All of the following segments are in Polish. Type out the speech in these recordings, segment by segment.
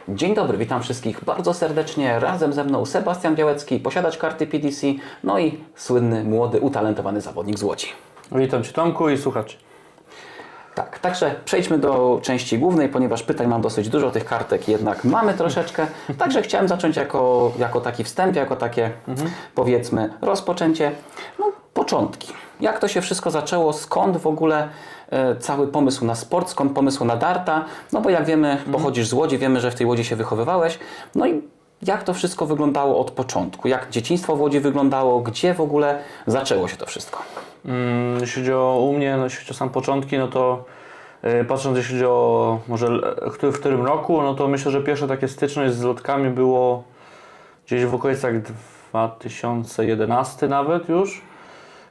Dzień dobry, witam wszystkich bardzo serdecznie. Razem ze mną Sebastian Białecki, posiadacz karty PDC, no i słynny, młody, utalentowany zawodnik z Łodzi. Witam Cię, Tomku, i słuchaczy. Tak, także przejdźmy do części głównej, ponieważ pytań mam dosyć dużo, tych kartek jednak mamy troszeczkę. Także chciałem zacząć jako taki wstęp, jako takie powiedzmy rozpoczęcie. No, początki. Jak to się wszystko zaczęło? Skąd w ogóle cały pomysł na sport? Skąd pomysł na darta? No bo jak wiemy, pochodzisz z Łodzi, wiemy, że w tej Łodzi się wychowywałeś. No i jak to wszystko wyglądało od początku? Jak dzieciństwo w Łodzi wyglądało? Gdzie w ogóle zaczęło się to wszystko? Jeśli chodzi o mnie, jeśli chodzi o sam początki, no to patrząc jeśli chodzi o może w którym roku, no to myślę, że pierwsze takie styczność z lotkami było gdzieś w okolicach 2011 nawet już,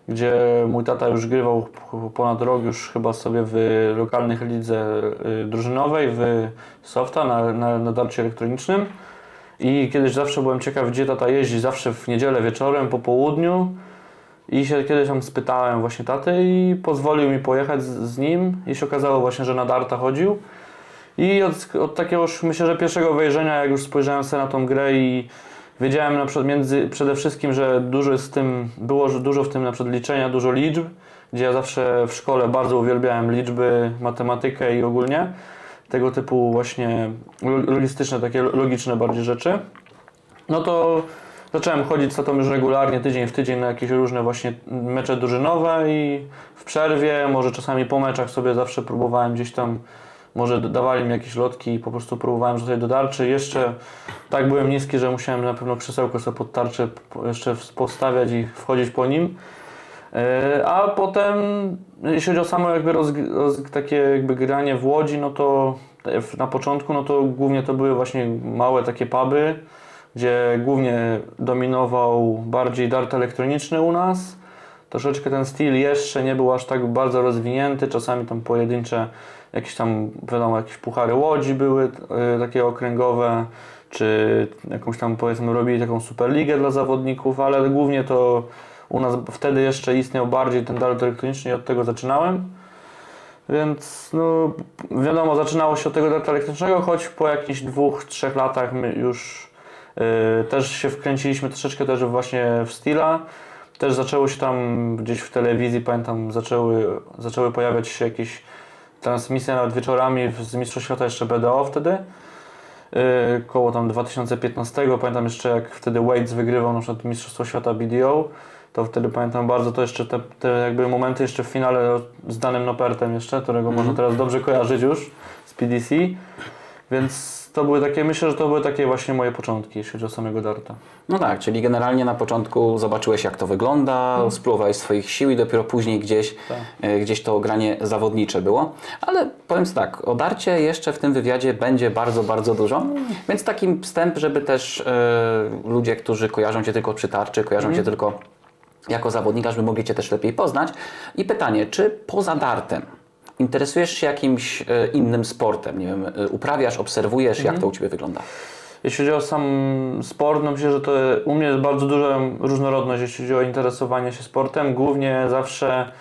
gdzie mój tata już grywał ponad rok już chyba sobie w lokalnych lidze drużynowej, w softa na darcie elektronicznym. I kiedyś zawsze byłem ciekaw, gdzie tata jeździ, zawsze w niedzielę wieczorem, po południu. I się kiedyś tam spytałem właśnie taty i pozwolił mi pojechać z nim i się okazało właśnie, że na darta chodził. I od takiego już myślę, że pierwszego wejrzenia, jak już spojrzałem sobie na tą grę i wiedziałem na przykład przede wszystkim, że dużo jest w tym, było dużo w tym na przykład liczenia, dużo liczb, gdzie ja zawsze w szkole bardzo uwielbiałem liczby, matematykę i ogólnie tego typu właśnie logistyczne, takie logiczne bardziej rzeczy. No to zacząłem chodzić co tam już regularnie, tydzień w tydzień na jakieś różne właśnie mecze drużynowe i w przerwie, może czasami po meczach sobie zawsze próbowałem gdzieś tam, może dawali mi jakieś lotki i po prostu próbowałem rzucać do tarczy. Jeszcze tak byłem niski, że musiałem na pewno krzesełko sobie pod tarczę jeszcze postawiać i wchodzić po nim. A potem, jeśli chodzi o samo jakby takie jakby granie w Łodzi, no to na początku, no to głównie to były właśnie małe takie puby, gdzie głównie dominował bardziej dart elektroniczny u nas. Troszeczkę ten styl jeszcze nie był aż tak bardzo rozwinięty, czasami tam pojedyncze jakieś tam, wiadomo, jakieś puchary Łodzi były takie okręgowe, czy jakąś tam powiedzmy robili taką superligę dla zawodników, ale głównie to u nas wtedy jeszcze istniał bardziej ten dart elektroniczny i od tego zaczynałem. Więc no wiadomo, zaczynało się od tego dartu elektrycznego, choć po jakichś 2-3 latach my już też się wkręciliśmy troszeczkę też właśnie w styla. Też zaczęło się tam gdzieś w telewizji, pamiętam, zaczęły pojawiać się jakieś transmisje nawet wieczorami z Mistrzostw Świata jeszcze BDO wtedy. Koło tam 2015, pamiętam jeszcze jak wtedy Waits wygrywał na przykład Mistrzostwo Świata BDO. To wtedy pamiętam bardzo to jeszcze te jakby momenty jeszcze w finale z danym Nopertem jeszcze, którego można teraz dobrze kojarzyć już z PDC. Więc to były takie, myślę, że to były takie właśnie moje początki, jeśli chodzi o samego darta. No tak, czyli generalnie na początku zobaczyłeś, jak to wygląda, spróbowałeś swoich sił i dopiero później gdzieś to granie zawodnicze było. Ale powiem tak, o darcie jeszcze w tym wywiadzie będzie bardzo, bardzo dużo, więc taki wstęp, żeby też ludzie, którzy kojarzą Cię tylko przy tarczy, kojarzą Cię tylko jako zawodnika, żeby mogli Cię też lepiej poznać. I pytanie, czy poza dartem interesujesz się jakimś innym sportem? Nie wiem, uprawiasz, obserwujesz, jak to u Ciebie wygląda? Jeśli chodzi o sam sport, no myślę, że to u mnie jest bardzo duża różnorodność, jeśli chodzi o interesowanie się sportem. Głównie zawsze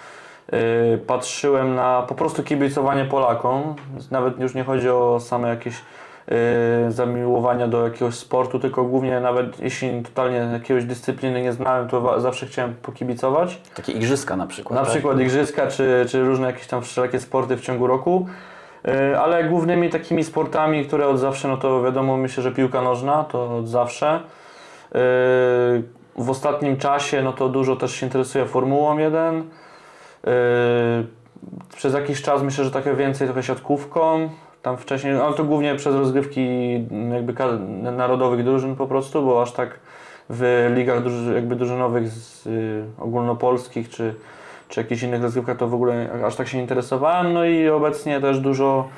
patrzyłem na po prostu kibicowanie Polakom. Nawet już nie chodzi o same jakieś zamiłowania do jakiegoś sportu, tylko głównie nawet jeśli totalnie jakiegoś dyscypliny nie znałem, to zawsze chciałem pokibicować. Takie igrzyska na przykład. Na przykład igrzyska, czy różne jakieś tam wszelakie sporty w ciągu roku. Ale głównymi takimi sportami, które od zawsze, no to wiadomo, myślę, że piłka nożna, to od zawsze. W ostatnim czasie, no to dużo też się interesuje Formułą 1. Przez jakiś czas myślę, że trochę więcej trochę siatkówką. Tam wcześniej, ale to głównie przez rozgrywki jakby narodowych drużyn po prostu, bo aż tak w ligach jakby drużynowych ogólnopolskich czy jakichś innych rozgrywkach to w ogóle aż tak się interesowałem. No i obecnie też dużo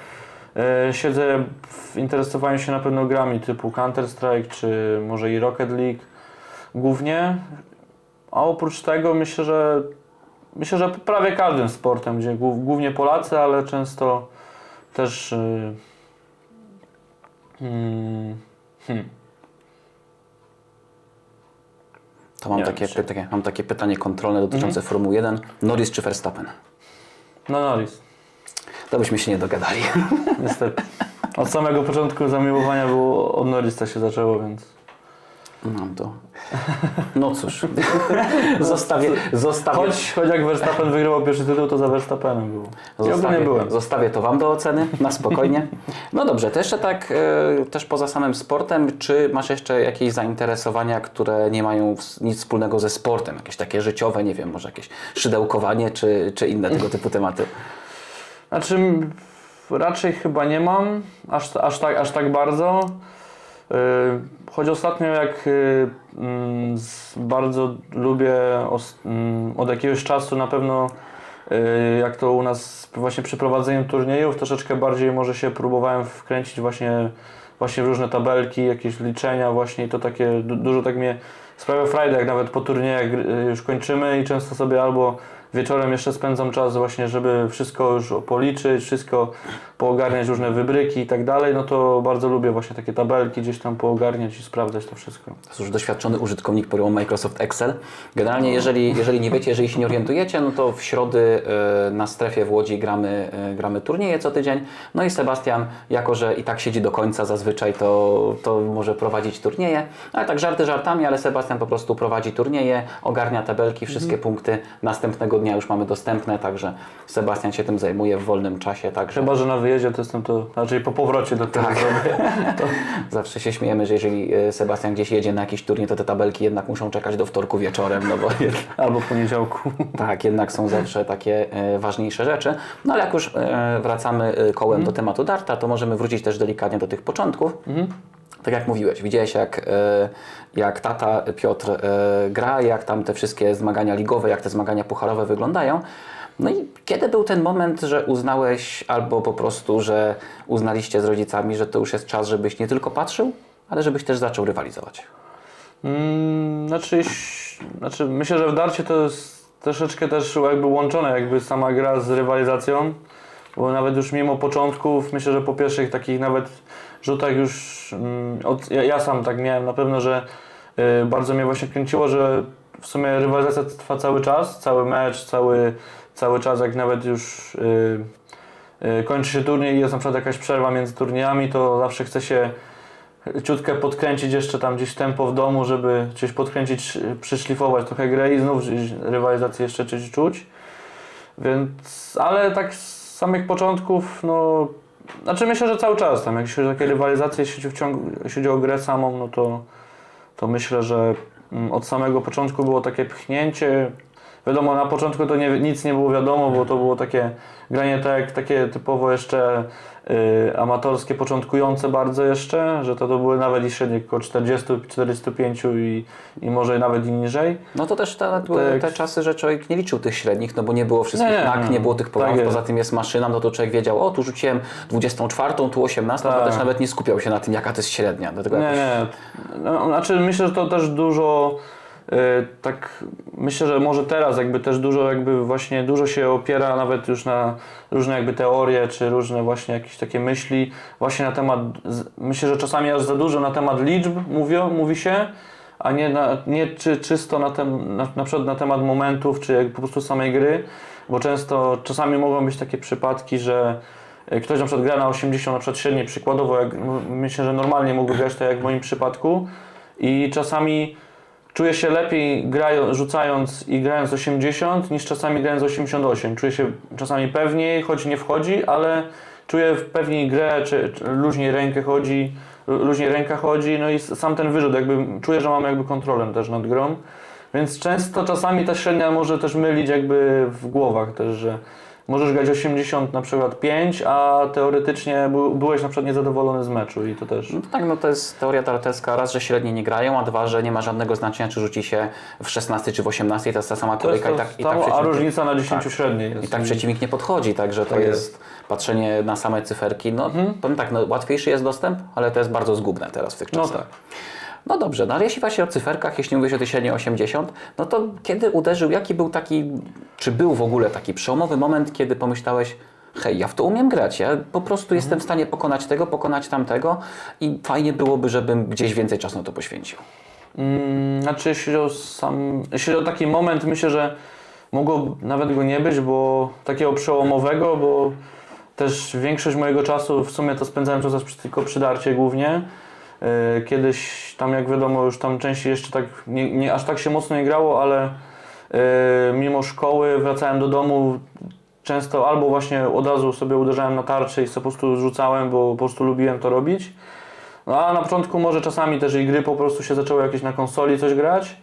siedzę w interesowaniu się na pewno grami typu Counter-Strike czy może i Rocket League głównie. A oprócz tego myślę, że prawie każdym sportem, gdzie głównie Polacy, ale często też To mam takie pytanie kontrolne dotyczące Formuły 1. Norris czy Verstappen? No Norris. To byśmy się nie dogadali. Niestety. Od samego początku zamiłowania było od Norrisa się zaczęło, więc... Mam to. No cóż, zostawię. Choć jak Verstappen wygrywał pierwszy tytuł, to za Verstappenem było. Ja nie byłem. Zostawię to Wam do oceny, na spokojnie. No dobrze, to jeszcze tak, też poza samym sportem, czy masz jeszcze jakieś zainteresowania, które nie mają nic wspólnego ze sportem? Jakieś takie życiowe, nie wiem, może jakieś szydełkowanie, czy inne tego typu tematy? Znaczy, raczej chyba nie mam, aż tak bardzo. Choć ostatnio jak bardzo lubię od jakiegoś czasu na pewno jak to u nas właśnie przy prowadzeniu turniejów troszeczkę bardziej może się próbowałem wkręcić właśnie w różne tabelki, jakieś liczenia właśnie i to takie dużo tak mnie sprawia frajdę, jak nawet po turniejach już kończymy i często sobie albo wieczorem jeszcze spędzam czas właśnie, żeby wszystko już policzyć, wszystko poogarniać, różne wybryki i tak dalej, no to bardzo lubię właśnie takie tabelki gdzieś tam poogarniać i sprawdzać to wszystko. To jest już doświadczony użytkownik programu Microsoft Excel. Generalnie jeżeli nie wiecie, jeżeli się nie orientujecie, no to w środy na strefie w Łodzi gramy turnieje co tydzień. No i Sebastian, jako że i tak siedzi do końca zazwyczaj, to może prowadzić turnieje. Ale tak żarty żartami, ale Sebastian po prostu prowadzi turnieje, ogarnia tabelki, wszystkie punkty następnego dnia już mamy dostępne, także Sebastian się tym zajmuje w wolnym czasie. Także... Chyba, że na wyjeździe to jestem to raczej po powrocie do tego zrobię. To zawsze się śmiejemy, że jeżeli Sebastian gdzieś jedzie na jakiś turniej, to te tabelki jednak muszą czekać do wtorku wieczorem, no bo albo poniedziałku. Tak, jednak są zawsze takie ważniejsze rzeczy. No ale jak już wracamy kołem do tematu darta, to możemy wrócić też delikatnie do tych początków. Tak jak mówiłeś, widziałeś jak tata Piotr gra, jak tam te wszystkie zmagania ligowe, jak te zmagania pucharowe wyglądają. No i kiedy był ten moment, że uznałeś albo po prostu, że uznaliście z rodzicami, że to już jest czas, żebyś nie tylko patrzył, ale żebyś też zaczął rywalizować? Znaczy myślę, że w darcie to jest troszeczkę też jakby łączone jakby sama gra z rywalizacją, bo nawet już mimo początków, myślę, że po pierwszych takich nawet rzutach już ja sam tak miałem na pewno, że bardzo mnie właśnie kręciło, że w sumie rywalizacja trwa cały czas, cały mecz, cały czas, jak nawet już kończy się turniej i jest na przykład jakaś przerwa między turniejami, to zawsze chce się ciutkę podkręcić jeszcze tam gdzieś tempo w domu, żeby coś podkręcić, przyszlifować trochę grę i znów rywalizację jeszcze coś czuć. Więc, ale tak z samych początków, no, znaczy myślę, że cały czas tam, jak się takie rywalizacje, jeśli chodzi o grę samą, no to myślę, że od samego początku było takie pchnięcie. Wiadomo, na początku to nic nie było wiadomo, bo to było takie granie takie typowo jeszcze amatorskie, początkujące bardzo jeszcze, że to były nawet i średnie około 40, 45 i może nawet i niżej. No to też były te czasy, że człowiek nie liczył tych średnich, no bo nie było wszystkich nie było tych programów, poza tym jest maszyna, no to człowiek wiedział, o tu rzuciłem 24, tu 18, to też nawet nie skupiał się na tym, jaka to jest średnia. Dlatego No, znaczy myślę, że to też dużo tak myślę, że może teraz jakby też dużo się opiera nawet już na różne jakby teorie, czy różne właśnie jakieś takie myśli właśnie na temat, myślę, że czasami aż za dużo na temat liczb mówi się, a nie czysto na przykład na temat momentów, czy po prostu samej gry, bo czasami mogą być takie przypadki, że ktoś na przykład gra na 80, na przykład średniej przykładowo, myślę, że normalnie mógłby grać tak jak w moim przypadku i czasami czuję się lepiej rzucając i grając 80 niż czasami grając 88. Czuję się czasami pewniej, choć nie wchodzi, ale czuję pewniej grę, czy luźniej ręka chodzi, no i sam ten wyrzut, jakby czuję, że mam jakby kontrolę też nad grą. Więc często czasami ta średnia może też mylić jakby w głowach też, że możesz grać 80 na przykład 5, a teoretycznie byłeś na przykład niezadowolony z meczu i to też... No tak, no to jest teoria darterska, raz, że średnie nie grają, a dwa, że nie ma żadnego znaczenia, czy rzuci się w 16 czy w 18, to jest ta sama kolejka a różnica na 10 średniej jest. I tak przeciwnik nie podchodzi, także to jest patrzenie na same cyferki, no powiem tak, no, łatwiejszy jest dostęp, ale to jest bardzo zgubne teraz w tych czasach. No tak. No dobrze, no ale jeśli właśnie o cyferkach, jeśli mówisz o tej średniej 80, no to kiedy uderzył, jaki był taki, czy był w ogóle taki przełomowy moment, kiedy pomyślałeś, hej, ja w to umiem grać, ja po prostu jestem w stanie pokonać tego, pokonać tamtego i fajnie byłoby, żebym gdzieś więcej czasu na to poświęcił. Znaczy jeśli o taki moment, myślę, że mogło nawet go nie być, bo takiego przełomowego, bo też większość mojego czasu w sumie to spędzałem czas tylko przy darcie głównie. Kiedyś tam, jak wiadomo, już tam częściej jeszcze tak nie aż tak się mocno nie grało, ale mimo szkoły wracałem do domu często albo właśnie od razu sobie uderzałem na tarczę i sobie po prostu rzucałem, bo po prostu lubiłem to robić. No a na początku może czasami też i gry po prostu się zaczęły jakieś na konsoli coś grać,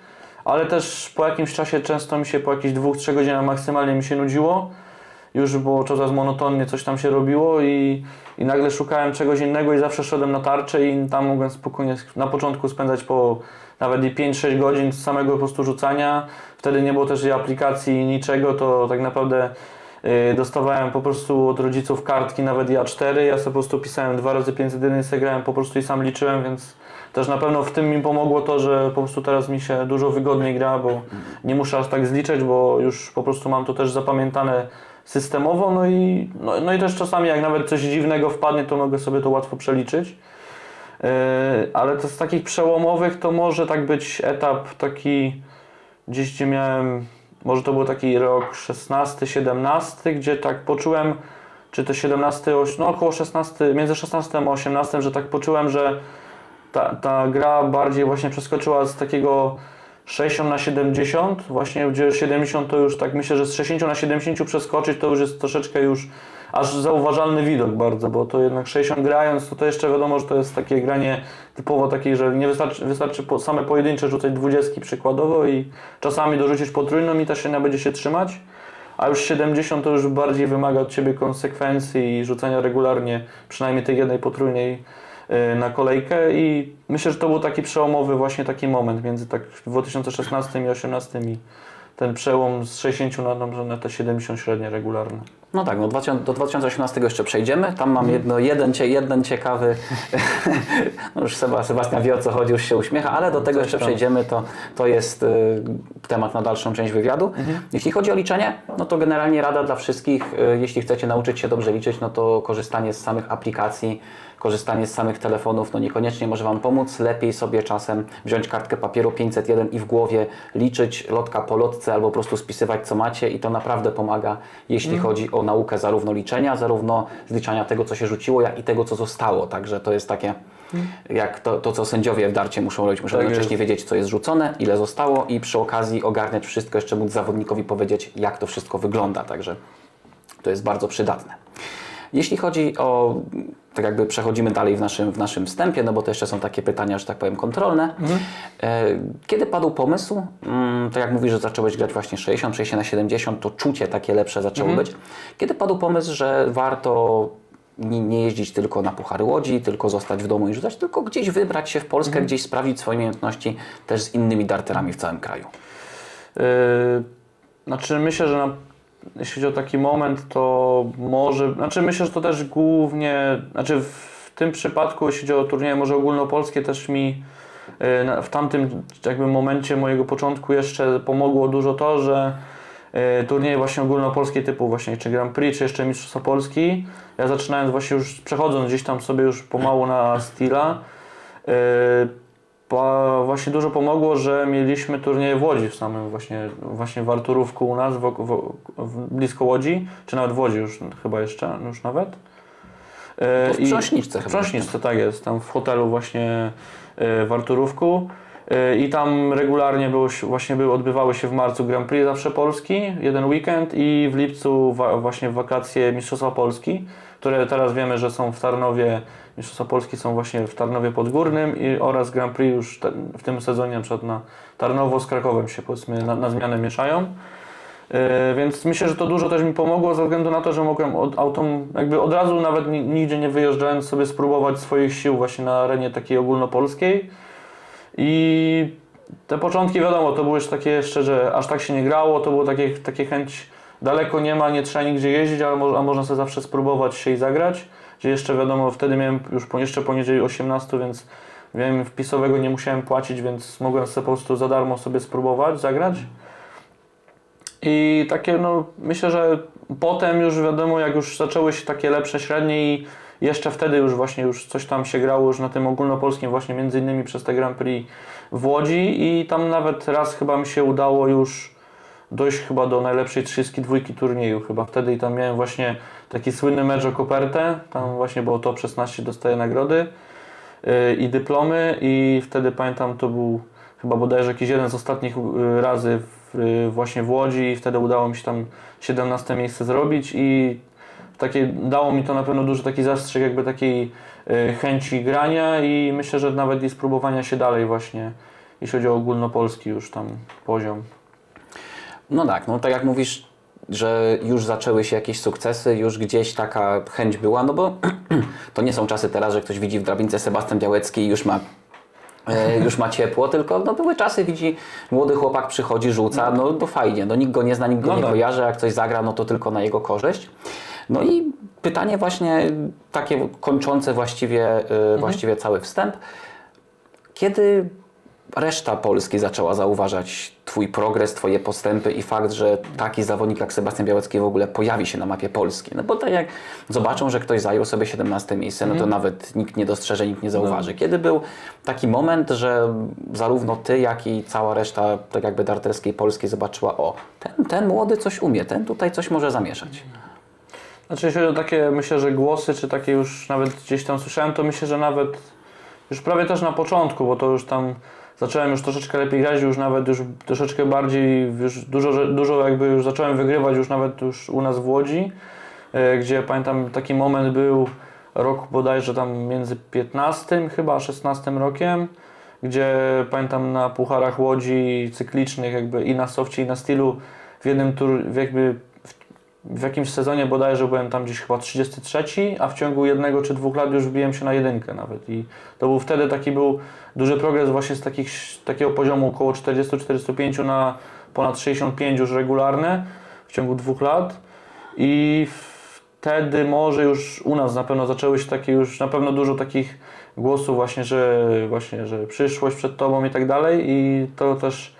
ale też po jakimś czasie często mi się po jakichś 2-3 godzinach maksymalnie mi się nudziło. Już było coraz monotonnie, coś tam się robiło i nagle szukałem czegoś innego i zawsze szedłem na tarczę i tam mogłem spokojnie na początku spędzać po nawet i 5-6 godzin z samego po prostu rzucania. Wtedy nie było też i aplikacji, niczego, to tak naprawdę dostawałem po prostu od rodziców kartki, nawet i A4, ja sobie po prostu pisałem 2 razy 501, sobie grałem po prostu i sam liczyłem, więc też na pewno w tym mi pomogło to, że po prostu teraz mi się dużo wygodniej gra, bo nie muszę aż tak zliczać, bo już po prostu mam to też zapamiętane systemowo, no i też czasami jak nawet coś dziwnego wpadnie, to mogę sobie to łatwo przeliczyć. Ale to z takich przełomowych to może tak być etap taki gdzieś, gdzie miałem, może to był taki rok 16-17, gdzie tak poczułem, czy to 17, no około 16, między 16 a 18, że tak poczułem, że ta gra bardziej właśnie przeskoczyła z takiego 60 na 70, właśnie gdzie 70 to już tak myślę, że z 60 na 70 przeskoczyć to już jest troszeczkę już aż zauważalny widok bardzo, bo to jednak 60 grając, to jeszcze wiadomo, że to jest takie granie typowo takie, że nie wystarczy same pojedyncze rzucać 20 przykładowo i czasami dorzucisz potrójną i ta średnia będzie się trzymać, a już 70 to już bardziej wymaga od Ciebie konsekwencji i rzucania regularnie przynajmniej tej jednej potrójnej na kolejkę i myślę, że to był taki przełomowy właśnie taki moment między tak 2016 i 2018 i ten przełom z 60 na te 70 średnie regularne. No tak, no do 2018 jeszcze przejdziemy. Tam mam jeden ciekawy, no już Sebastian wie, o co chodzi, już się uśmiecha, ale do tego jeszcze przejdziemy, to jest temat na dalszą część wywiadu. Jeśli chodzi o liczenie, no to generalnie rada dla wszystkich, jeśli chcecie nauczyć się dobrze liczyć, no to korzystanie z samych aplikacji, korzystanie z samych telefonów, no niekoniecznie może Wam pomóc. Lepiej sobie czasem wziąć kartkę papieru 501 i w głowie liczyć lotka po lotce albo po prostu spisywać, co macie i to naprawdę pomaga, jeśli chodzi o naukę zarówno liczenia, zarówno zliczania tego, co się rzuciło, jak i tego, co zostało. Także to jest takie, jak to co sędziowie w darcie muszą robić. Muszą jednocześnie wiedzieć, co jest rzucone, ile zostało i przy okazji ogarniać wszystko, jeszcze móc zawodnikowi powiedzieć, jak to wszystko wygląda. Także to jest bardzo przydatne. Jeśli chodzi o, tak jakby przechodzimy dalej w naszym wstępie, no bo to jeszcze są takie pytania, że tak powiem, kontrolne. Kiedy padł pomysł, tak jak mówisz, że zacząłeś grać właśnie 60, przejście na 70, to czucie takie lepsze zaczęło być. Kiedy padł pomysł, że warto nie jeździć tylko na Puchary Łodzi, tylko zostać w domu i rzucać, tylko gdzieś wybrać się w Polskę, gdzieś sprawdzić swoje umiejętności też z innymi darterami w całym kraju? Znaczy myślę, że jeśli chodzi o taki moment, to myślę, że to też głównie, w tym przypadku, jeśli chodzi o turnieje może ogólnopolskie, też mi w tamtym jakby momencie mojego początku jeszcze pomogło dużo to, że turnieje właśnie ogólnopolskie typu właśnie czy Grand Prix, czy jeszcze Mistrzostwa Polski, ja zaczynając właśnie już, przechodząc gdzieś tam sobie już pomału na Steela, właśnie dużo pomogło, że mieliśmy turnieje w Łodzi w samym właśnie w Arturówku u nas, blisko Łodzi, czy nawet w Łodzi już chyba jeszcze, już nawet. To w Prząśniczce chyba. W Prząśniczce, tak jest, tam w hotelu właśnie w Arturówku. I tam regularnie odbywały się w marcu Grand Prix zawsze Polski, jeden weekend i w lipcu właśnie wakacje Mistrzostwa Polski, które teraz wiemy, że są w Tarnowie, Mistrzostwa Polski są właśnie w Tarnowie Podgórnym oraz Grand Prix już w tym sezonie na przykład na Tarnowo z Krakowem się powiedzmy na zmianę mieszają. Więc myślę, że to dużo też mi pomogło ze względu na to, że mogłem jakby od razu nawet nigdzie nie wyjeżdżając sobie spróbować swoich sił właśnie na arenie takiej ogólnopolskiej. I te początki wiadomo, to były już takie jeszcze, że aż tak się nie grało, to było takie chęć, daleko nie ma, nie trzeba nigdzie jeździć, a można sobie zawsze spróbować się i zagrać. Gdzie jeszcze wiadomo, wtedy miałem już jeszcze poniżej 18, więc wiem, wpisowego nie musiałem płacić, więc mogłem sobie po prostu za darmo sobie spróbować, zagrać. I takie myślę, że potem już wiadomo, jak już zaczęły się takie lepsze średnie i jeszcze wtedy już coś tam się grało już na tym ogólnopolskim właśnie między innymi przez te Grand Prix w Łodzi i tam nawet raz chyba mi się udało już dojść chyba do najlepszej 32 turnieju chyba wtedy i tam miałem właśnie taki słynny mecz o kopertę, tam właśnie było top 16, dostaje nagrody i dyplomy i wtedy pamiętam, to był chyba bodajże jakiś jeden z ostatnich razy właśnie w Łodzi i wtedy udało mi się tam 17 miejsce zrobić i dało mi to na pewno duży taki zastrzyk jakby takiej chęci grania i myślę, że nawet i spróbowania się dalej właśnie, jeśli chodzi o ogólnopolski już tam poziom. No tak, no tak jak mówisz, że już zaczęły się jakieś sukcesy, już gdzieś taka chęć była, no bo to nie są czasy teraz, że ktoś widzi w drabince Sebastian Białecki i już ma ciepło, tylko no, były czasy, widzi młody chłopak przychodzi, rzuca, no bo fajnie, no nikt go nie zna, nikt go nie kojarzy, jak coś zagra, no to tylko na jego korzyść. No i pytanie właśnie takie kończące właściwie cały wstęp. Kiedy reszta Polski zaczęła zauważać Twój progres, Twoje postępy i fakt, że taki zawodnik jak Sebastian Białecki w ogóle pojawi się na mapie Polski? No bo tak jak zobaczą, że ktoś zajął sobie 17 miejsce, no to nawet nikt nie dostrzeże, nikt nie zauważy. Kiedy był taki moment, że zarówno Ty, jak i cała reszta tak jakby darterskiej Polski zobaczyła, o, ten młody coś umie, ten tutaj coś może zamieszać? Znaczy, jeśli chodzi o takie, myślę, że głosy, czy takie już nawet gdzieś tam słyszałem, to myślę, że nawet już prawie też na początku, bo to już tam zacząłem już troszeczkę lepiej grać, już nawet już troszeczkę bardziej, już dużo jakby już zacząłem wygrywać już nawet już u nas w Łodzi, gdzie pamiętam taki moment był rok bodajże tam między 15 chyba a 16 rokiem, gdzie pamiętam na pucharach Łodzi cyklicznych jakby i na softie i na stylu w jakimś sezonie bodajże byłem tam gdzieś chyba 33, a w ciągu 1 czy 2 lat już wbiłem się na 1 nawet i to był wtedy był duży progres właśnie z takiego poziomu około 40-45 na ponad 65 już regularne w ciągu 2 lat i wtedy może już u nas na pewno zaczęły się takie już na pewno dużo takich głosów że przyszłość przed Tobą i tak dalej i to też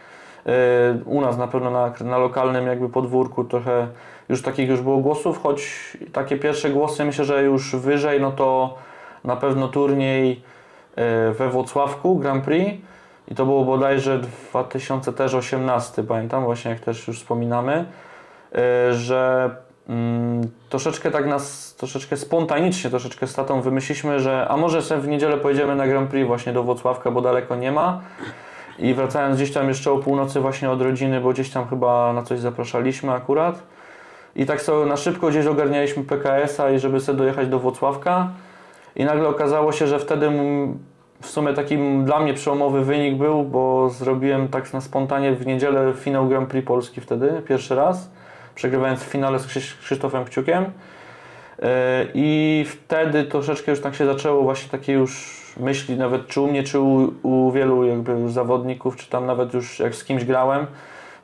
u nas na pewno na lokalnym jakby podwórku trochę już takich już było głosów, choć takie pierwsze głosy myślę, że już wyżej, no to na pewno turniej we Włocławku Grand Prix i to było bodajże 2018, pamiętam właśnie jak też już wspominamy, że troszeczkę spontanicznie, troszeczkę z tatą wymyśliliśmy, że a może sobie w niedzielę pojedziemy na Grand Prix właśnie do Włocławka, bo daleko nie ma. I wracając gdzieś tam jeszcze o północy właśnie od rodziny, bo gdzieś tam chyba na coś zapraszaliśmy akurat. I tak sobie na szybko gdzieś ogarnialiśmy PKS-a i żeby sobie dojechać do Włocławka. I nagle okazało się, że wtedy w sumie taki dla mnie przełomowy wynik był, bo zrobiłem tak na spontanie w niedzielę finał Grand Prix Polski wtedy, pierwszy raz. Przegrywając w finale z Krzysztofem Kciukiem. I wtedy troszeczkę już tak się zaczęło właśnie takie już myśli, nawet czy u mnie, czy u wielu jakby już zawodników, czy tam nawet już jak z kimś grałem,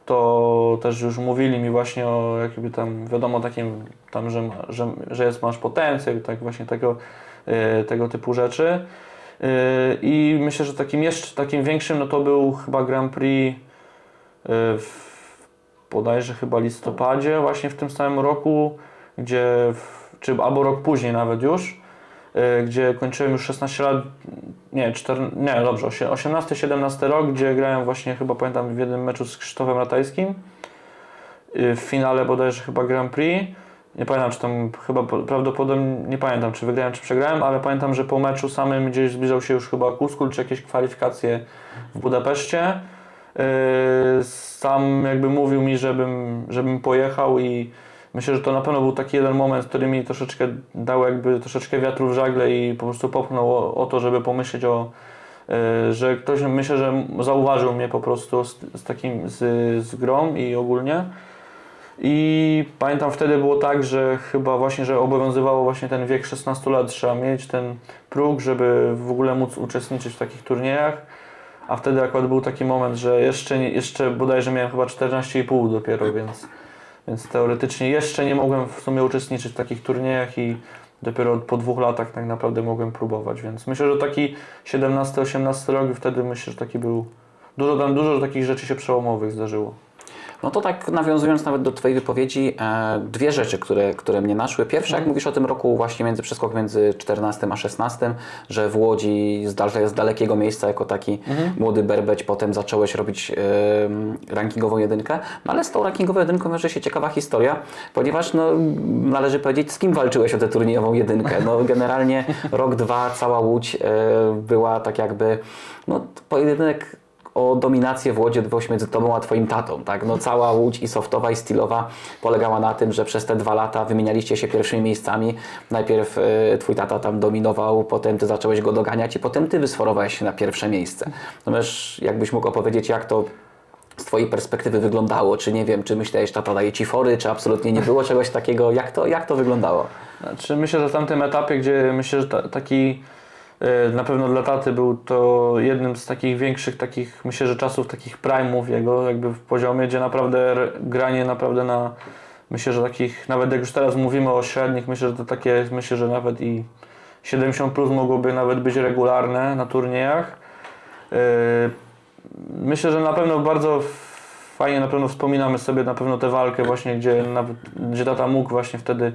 to też już mówili mi właśnie o jakby tam wiadomo takim tam, że masz potencjał i tak właśnie tego typu rzeczy. I myślę, że takim większym no to był chyba Grand Prix bodajże chyba listopadzie właśnie w tym samym roku, albo rok później nawet już, gdzie kończyłem już 16 lat, 18-17 rok, gdzie grałem właśnie chyba pamiętam w jednym meczu z Krzysztofem Ratajskim, w finale bodajże chyba Grand Prix, nie pamiętam czy tam chyba prawdopodobnie, nie pamiętam czy wygrałem czy przegrałem, ale pamiętam, że po meczu samym gdzieś zbliżał się już chyba Kuskul czy jakieś kwalifikacje w Budapeszcie. Sam jakby mówił mi, żebym pojechał i myślę, że to na pewno był taki jeden moment, który mi troszeczkę dał jakby troszeczkę wiatru w żagle i po prostu popchnął o to, żeby pomyśleć że ktoś myślę, że zauważył mnie po prostu z grą i ogólnie. I pamiętam wtedy było tak, że chyba właśnie, że obowiązywało właśnie ten wiek 16 lat, trzeba mieć ten próg, żeby w ogóle móc uczestniczyć w takich turniejach. A wtedy akurat był taki moment, że jeszcze bodajże miałem chyba 14,5 dopiero, więc teoretycznie jeszcze nie mogłem w sumie uczestniczyć w takich turniejach i dopiero po 2 latach tak naprawdę mogłem próbować, więc myślę, że taki 17-18 rok wtedy myślę, że taki był, dużo takich rzeczy się przełomowych zdarzyło. No to tak nawiązując nawet do Twojej wypowiedzi, dwie rzeczy, które mnie naszły. Pierwsza, jak mówisz o tym roku właśnie przeskok między 14 a 16, że w Łodzi z dalekiego miejsca jako taki młody berbeć potem zacząłeś robić rankingową jedynkę. No ale z tą rankingową jedynką wiąże się ciekawa historia, ponieważ no, należy powiedzieć, z kim walczyłeś o tę turniejową jedynkę. No generalnie rok, dwa, cała Łódź była tak jakby, no pojedynek o dominację w Łodzi odbywał się między Tobą a Twoim tatą, tak? No cała Łódź i softowa i stylowa polegała na tym, że przez te 2 lata wymienialiście się pierwszymi miejscami. Najpierw Twój tata tam dominował, potem Ty zacząłeś go doganiać i potem Ty wysforowałeś się na pierwsze miejsce. Natomiast jakbyś mógł opowiedzieć, jak to z Twojej perspektywy wyglądało? Czy nie wiem, czy myślałeś, tata daje Ci fory, czy absolutnie nie było czegoś takiego? Jak to wyglądało? Znaczy, myślę, że w tamtym etapie, gdzie myślę, że taki na pewno dla taty był to jednym z takich większych, takich myślę, że czasów takich prime'ów jego jakby w poziomie, gdzie naprawdę granie naprawdę na, myślę, że takich, nawet jak już teraz mówimy o średnich, myślę, że to takie, myślę, że nawet i 70 plus mogłoby nawet być regularne na turniejach. Myślę, że na pewno bardzo fajnie na pewno wspominamy sobie na pewno tę walkę właśnie, gdzie tata mógł właśnie wtedy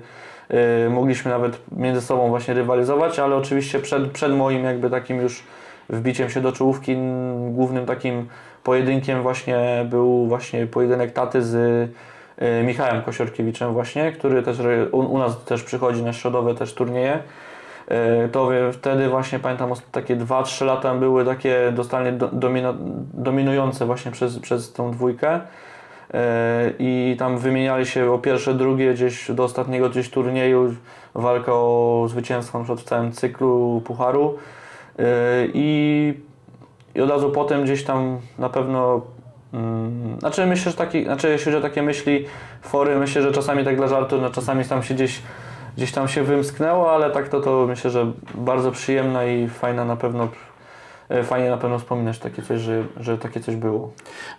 mogliśmy nawet między sobą właśnie rywalizować, ale oczywiście przed moim jakby takim już wbiciem się do czołówki głównym takim pojedynkiem właśnie był właśnie pojedynek taty z Michałem Kosiorkiewiczem właśnie, który też u nas też przychodzi na środowe też turnieje. To wtedy właśnie pamiętam takie 2-3 lata były takie totalnie dominujące właśnie przez tą dwójkę. I tam wymieniali się o pierwsze, drugie gdzieś do ostatniego gdzieś turnieju, walka o zwycięstwo na przykład w całym cyklu pucharu i od razu potem gdzieś tam na pewno znaczy myślę, że jeśli chodzi o takie myśli, fory, myślę, że czasami tak dla żartu, no czasami tam się gdzieś tam się wymsknęło, ale tak to myślę, że bardzo przyjemna i fajna na pewno. Fajnie na pewno wspominać takie coś, że takie coś było.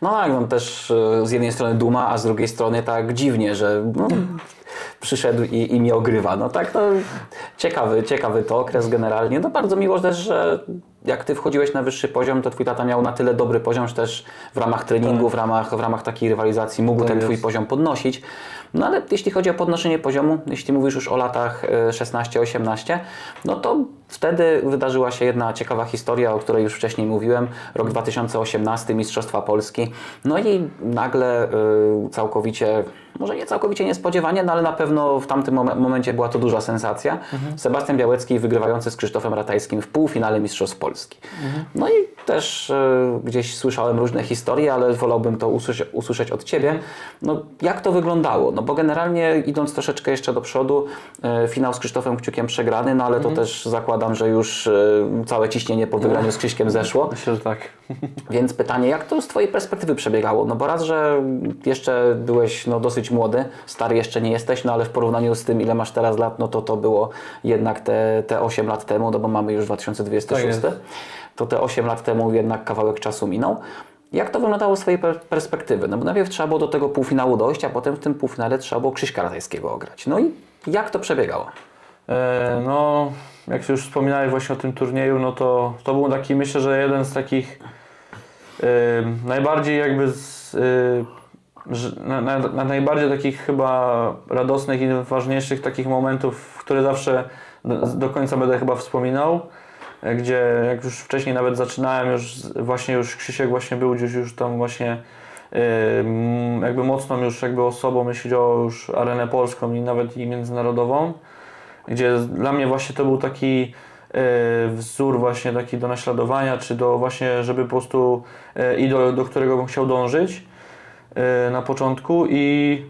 No tak, no też z jednej strony duma, a z drugiej strony tak dziwnie, że no, przyszedł i mnie ogrywa. No tak, to ciekawy to okres generalnie. No bardzo miło też, że jak Ty wchodziłeś na wyższy poziom, to Twój tata miał na tyle dobry poziom, że też w ramach treningu, w ramach takiej rywalizacji mógł ten Twój poziom podnosić. No ale jeśli chodzi o podnoszenie poziomu, jeśli mówisz już o latach 16-18, no to wtedy wydarzyła się jedna ciekawa historia, o której już wcześniej mówiłem. Rok 2018, Mistrzostwa Polski. No i nagle całkowicie, może nie całkowicie niespodziewanie, no ale na pewno w tamtym momencie była to duża sensacja. Sebastian Białecki wygrywający z Krzysztofem Ratajskim w półfinale Mistrzostw Polski. No i też gdzieś słyszałem różne historie, ale wolałbym to usłyszeć od Ciebie. No jak to wyglądało? No bo generalnie idąc troszeczkę jeszcze do przodu, finał z Krzysztofem Kciukiem przegrany, no ale to też zakładam, że już całe ciśnienie po wygraniu z Krzyśkiem zeszło. Myślę, że tak. Więc pytanie, jak to z Twojej perspektywy przebiegało? No bo raz, że jeszcze byłeś no, dosyć młody, stary jeszcze nie jesteś, no ale w porównaniu z tym, ile masz teraz lat, no to było jednak te 8 lat temu, no bo mamy już 2026, tak to te 8 lat temu jednak kawałek czasu minął. Jak to wyglądało z Twojej perspektywy? No bo najpierw trzeba było do tego półfinału dojść, a potem w tym półfinale trzeba było Krzyśka Ratajskiego ograć. No i jak to przebiegało? No, jak już wspominałeś właśnie o tym turnieju, no to był taki, myślę, że jeden z takich najbardziej jakby najbardziej takich chyba radosnych i ważniejszych takich momentów, które zawsze do końca będę chyba wspominał, gdzie jak już wcześniej nawet zaczynałem, już Krzysiek właśnie był gdzieś już tam właśnie jakby mocną już jakby osobą, jeśli chodzi o już arenę polską i nawet i międzynarodową, gdzie dla mnie właśnie to był taki wzór właśnie taki do naśladowania, czy do właśnie, żeby po prostu idol, do którego bym chciał dążyć na początku i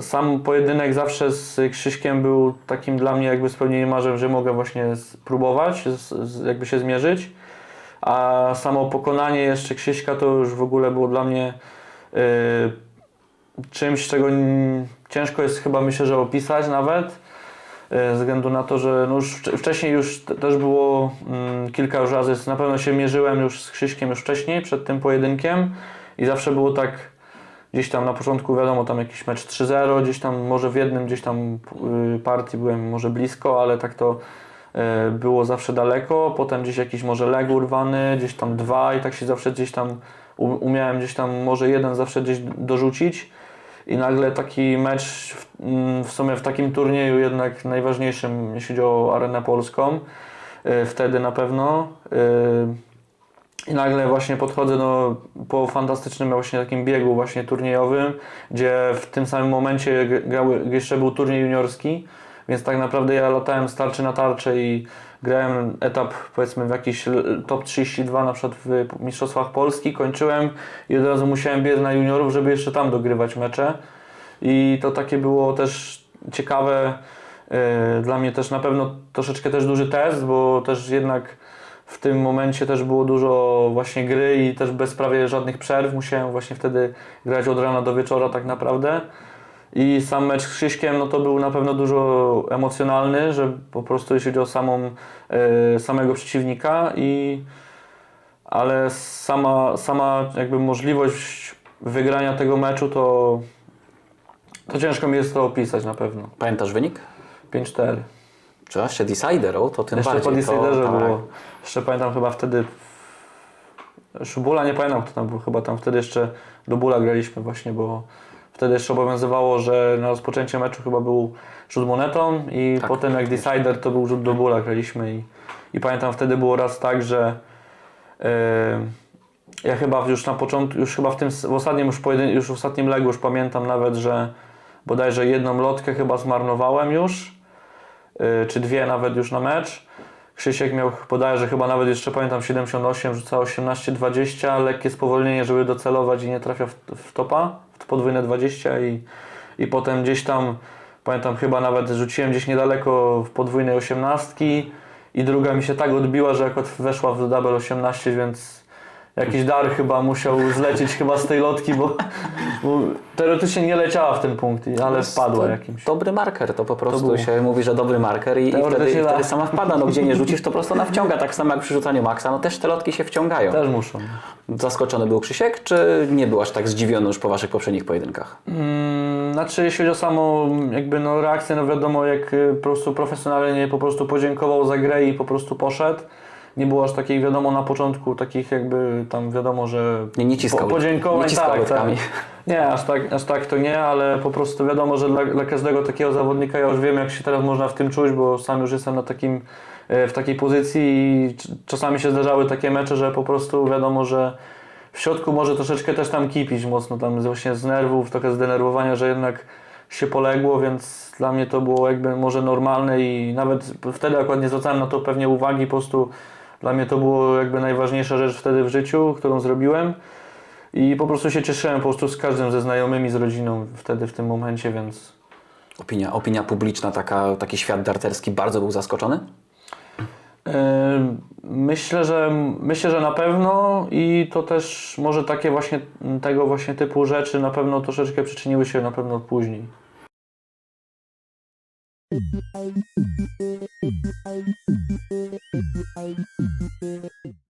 sam pojedynek zawsze z Krzyśkiem był takim dla mnie jakby spełnieniem marzeń, że mogę właśnie spróbować, jakby się zmierzyć, a samo pokonanie jeszcze Krzyśka to już w ogóle było dla mnie czymś, czego ciężko jest chyba myślę, że opisać nawet, ze względu na to, że no już wcześniej już też było kilka już razy, na pewno się mierzyłem już z Krzyśkiem już wcześniej, przed tym pojedynkiem i zawsze było tak gdzieś tam na początku wiadomo tam jakiś mecz 3-0, gdzieś tam może w jednym gdzieś tam partii byłem może blisko, ale tak to było zawsze daleko, potem gdzieś jakiś może leg urwany, gdzieś tam 2 i tak się zawsze gdzieś tam umiałem gdzieś tam może jeden zawsze gdzieś dorzucić i nagle taki mecz w sumie w takim turnieju jednak najważniejszym, jeśli chodzi o arenę polską, wtedy na pewno. I nagle właśnie podchodzę po fantastycznym właśnie takim biegu właśnie turniejowym, gdzie w tym samym momencie jeszcze był turniej juniorski, więc tak naprawdę ja latałem z tarczy na tarczę i grałem etap powiedzmy w jakiś top 32 na przykład w Mistrzostwach Polski, kończyłem i od razu musiałem biec na juniorów, żeby jeszcze tam dogrywać mecze i to takie było też ciekawe, dla mnie też na pewno troszeczkę też duży test, bo też jednak w tym momencie też było dużo właśnie gry i też bez prawie żadnych przerw. Musiałem właśnie wtedy grać od rana do wieczora tak naprawdę. I sam mecz z Krzyśkiem no to był na pewno dużo emocjonalny, że po prostu jeśli chodzi o samego przeciwnika ale sama jakby możliwość wygrania tego meczu to ciężko mi jest to opisać na pewno. Pamiętasz wynik? 5-4. Czy jeszcze Decider, to tym Jeszcze bardziej. po Deciderze tak. było. Jeszcze pamiętam chyba wtedy Szubula, nie pamiętam kto tam był, chyba tam wtedy jeszcze do Bóla graliśmy właśnie, bo wtedy jeszcze obowiązywało, że na rozpoczęcie meczu chyba był rzut monetą i Tak, potem jak Decider to był rzut do Bóla graliśmy i pamiętam wtedy było raz tak, że ja chyba już na początku, już chyba w ostatnim legu już pamiętam nawet, że bodajże jedną lotkę chyba zmarnowałem już, czy 2 nawet już na mecz. Krzysiek miał bodajże chyba nawet jeszcze pamiętam 78, rzucał 18-20, lekkie spowolnienie, żeby docelować i nie trafia w topa, w podwójne 20 i potem gdzieś tam pamiętam chyba nawet rzuciłem gdzieś niedaleko w podwójnej 18 i druga mi się tak odbiła, że akurat weszła w double 18, więc jakiś dar chyba musiał zlecieć chyba z tej lotki, bo teoretycznie nie leciała w ten punkt, ale wpadła jakimś. Dobry marker, to po prostu się mówi, że dobry marker i wtedy sama wpada. No gdzie nie rzucisz, to po prostu ona wciąga, tak samo jak przy rzucaniu maksa, no też te lotki się wciągają. Też muszą. Zaskoczony był Krzysiek, czy nie był aż tak zdziwiony już po waszych poprzednich pojedynkach? Znaczy jeśli chodzi o samą jakby reakcję, no wiadomo jak po prostu profesjonalnie po prostu podziękował za grę i po prostu poszedł. Nie było aż takiej wiadomo na początku takich jakby tam wiadomo, że nie ciskał, podziękowań, nie ciskał lotkami. Nie, aż tak to nie, ale po prostu wiadomo, że dla każdego takiego zawodnika ja już wiem jak się teraz można w tym czuć, bo sam już jestem w takiej pozycji i czasami się zdarzały takie mecze, że po prostu wiadomo, że w środku może troszeczkę też tam kipić mocno tam właśnie z nerwów, trochę zdenerwowania, że jednak się poległo, więc dla mnie to było jakby może normalne i nawet wtedy akurat nie zwracałem na to pewnie uwagi, po prostu dla mnie to było jakby najważniejsza rzecz wtedy w życiu, którą zrobiłem i po prostu się cieszyłem po prostu z każdym, ze znajomymi, z rodziną wtedy w tym momencie, więc... Opinia publiczna, taki świat darterski bardzo był zaskoczony? Myślę, że na pewno i to też może takie właśnie tego właśnie typu rzeczy na pewno troszeczkę przyczyniły się na pewno później.